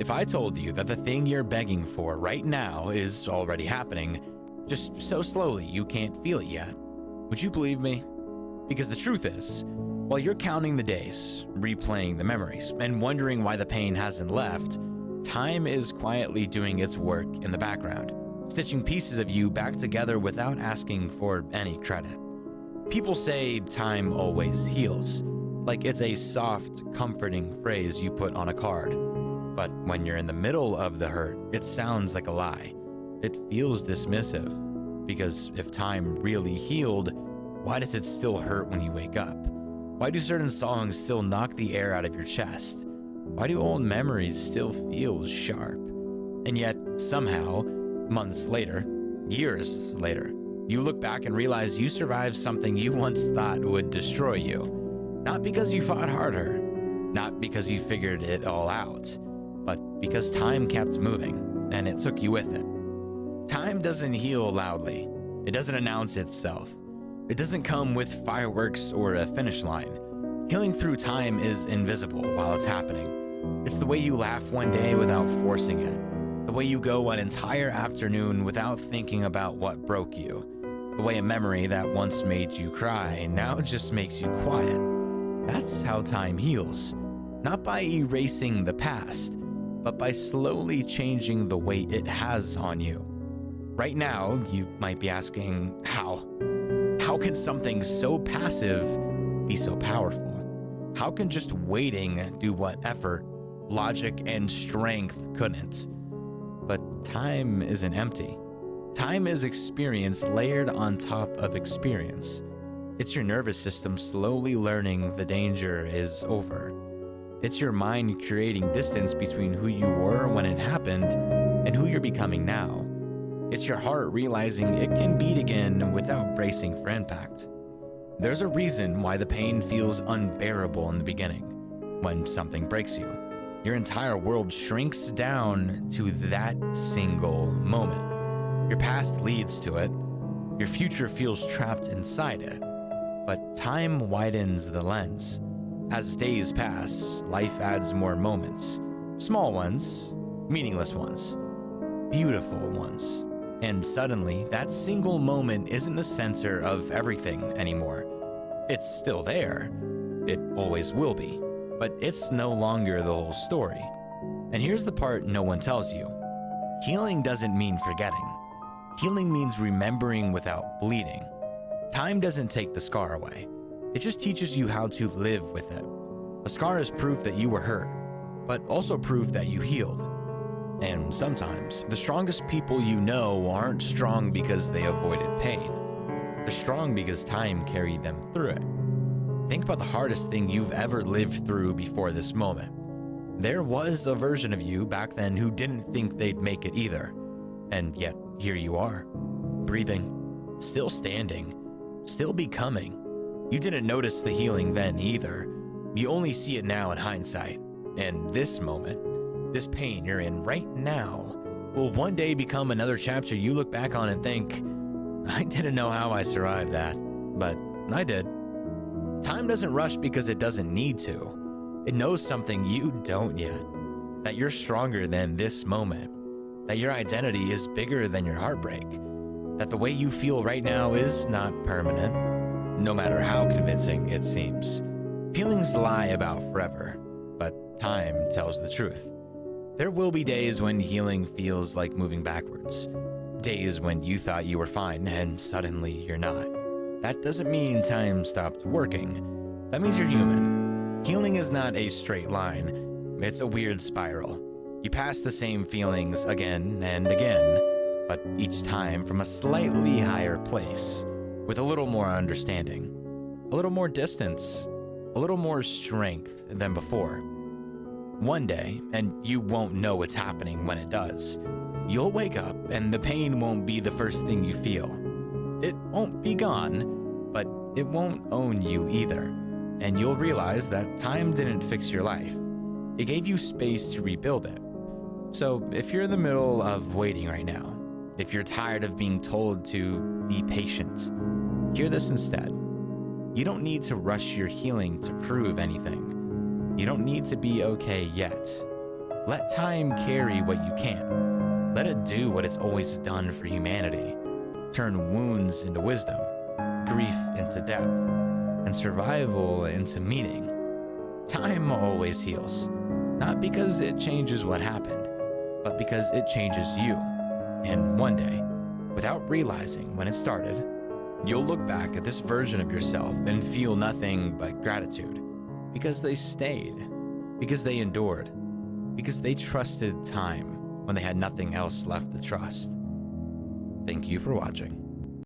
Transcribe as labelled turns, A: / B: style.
A: If I told you that the thing you're begging for right now is already happening, just so slowly you can't feel it yet, would you believe me? Because the truth is, while you're counting the days, replaying the memories, and wondering why the pain hasn't left, time is quietly doing its work in the background, stitching pieces of you back together without asking for any credit. People say time always heals, like it's a soft, comforting phrase you put on a card. But when you're in the middle of the hurt, it sounds like a lie. It feels dismissive, because if time really healed, why does it still hurt when you wake up? Why do certain songs still knock the air out of your chest? Why do old memories still feel sharp? And yet, somehow, months later, years later, you look back and realize you survived something you once thought would destroy you. Not because you fought harder, not because you figured it all out, but because time kept moving, and it took you with it. Time doesn't heal loudly. It doesn't announce itself. It doesn't come with fireworks or a finish line. Healing through time is invisible while it's happening. It's the way you laugh one day without forcing it. The way you go an entire afternoon without thinking about what broke you. The way a memory that once made you cry now just makes you quiet. That's how time heals. Not by erasing the past, but by slowly changing the weight it has on you. Right now, you might be asking, how? How can something so passive be so powerful? How can just waiting do what effort, logic, and strength couldn't? But time isn't empty. Time is experience layered on top of experience. It's your nervous system slowly learning the danger is over. It's your mind creating distance between who you were when it happened and who you're becoming now. It's your heart realizing it can beat again without bracing for impact. There's a reason why the pain feels unbearable in the beginning. When something breaks you, your entire world shrinks down to that single moment. Your past leads to it. Your future feels trapped inside it. But time widens the lens. As days pass, life adds more moments. Small ones, meaningless ones, beautiful ones. And suddenly, that single moment isn't the center of everything anymore. It's still there. It always will be. But it's no longer the whole story. And here's the part no one tells you. Healing doesn't mean forgetting. Healing means remembering without bleeding. Time doesn't take the scar away. It just teaches you how to live with it. A scar is proof that you were hurt, but also proof that you healed. And sometimes, the strongest people you know aren't strong because they avoided pain. They're strong because time carried them through it. Think about the hardest thing you've ever lived through before this moment. There was a version of you back then who didn't think they'd make it either. And yet, here you are, breathing, still standing, still becoming. You didn't notice the healing then either. You only see it now in hindsight. And this moment, this pain you're in right now, will one day become another chapter you look back on and think, I didn't know how I survived that, but I did. Time doesn't rush because it doesn't need to. It knows something you don't yet. That you're stronger than this moment. That your identity is bigger than your heartbreak. That the way you feel right now is not permanent, no matter how convincing it seems. Feelings lie about forever, but time tells the truth. There will be days when healing feels like moving backwards. Days when you thought you were fine and suddenly you're not. That doesn't mean time stopped working. That means you're human. Healing is not a straight line. It's a weird spiral. You pass the same feelings again and again, but each time from a slightly higher place, with a little more understanding, a little more distance, a little more strength than before. One day, and you won't know it's happening when it does, you'll wake up and the pain won't be the first thing you feel. It won't be gone, but it won't own you either. And you'll realize that time didn't fix your life. It gave you space to rebuild it. So if you're in the middle of waiting right now, if you're tired of being told to be patient, hear this instead. You don't need to rush your healing to prove anything. You don't need to be okay yet. Let time carry what you can't. Let it do what it's always done for humanity. Turn wounds into wisdom, grief into depth, and survival into meaning. Time always heals, not because it changes what happened, but because it changes you. And one day, without realizing when it started, you'll look back at this version of yourself and feel nothing but gratitude, because they stayed, because they endured, because they trusted time when they had nothing else left to trust. Thank you for watching.